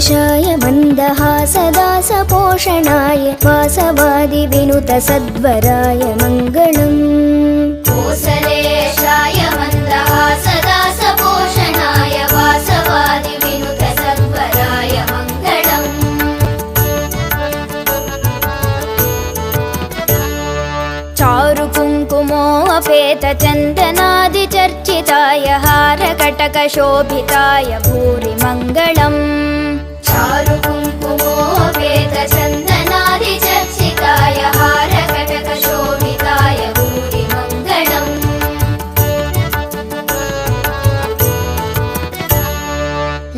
कोसलेशाय मन्दहासदासपोषणाय वासवादिविनुतसद्वराय मङ्गलम्। कोसलेशाय मन्दहासदासपोषणाय वासवादिविनुतसद्वराय मङ्गलम्। चारुकुङ्कुमोऽपेतचन्दनादिचर्चिताय हारकटकशोभिताय भूरि मङ्गलम्। चारुकुङ्कुमोऽपेतचन्दनादिचर्चिताय हारकटकशोभिताय भूरि मङ्गलम्।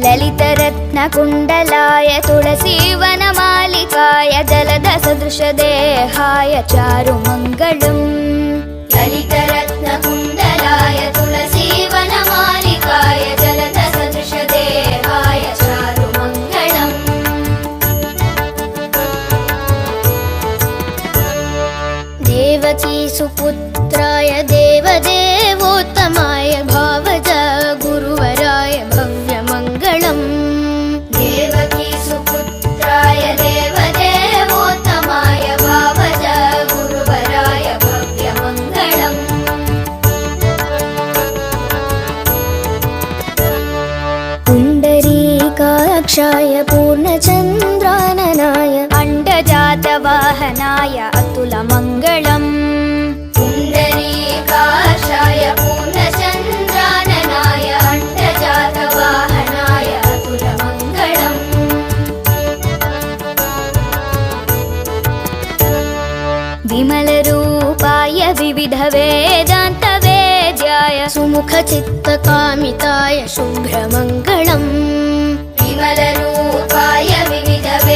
ललितरत्नकुण्डलाय तुलसीवनमालिकाय जलदसदृशदेहाय चारुमङ्गलम्। ललितरत्नकुण्डलाय तुलसीवनमालिकाय जलदसदृशदेहाय चारुमङ्गलम्। देवकीसुपुत्राय देवदेवोत्तमाय भावज गुरुवराय भव्यमङ्गलम्। देवकीसुपुत्राय देवदेवोत्तमाय भावज गुरुवराय भव्यमङ्गलम्। पुण्डरीकाक्षाय पूर्णचन्द्राननाय अण्डजातवाहनाय अतुलमङ्गलम्। पुण्डरीकाक्षाय पूर्णचन्द्राननाय अण्डजातवाहनाय अतुलमङ्गलम्। विमलरूपाय विविधवेदान्तवेद्याय सुमुखचित्तकामिताय शुभ्रमङ्गलम्। विमलरूपाय विविधवेदान्तवेद्याय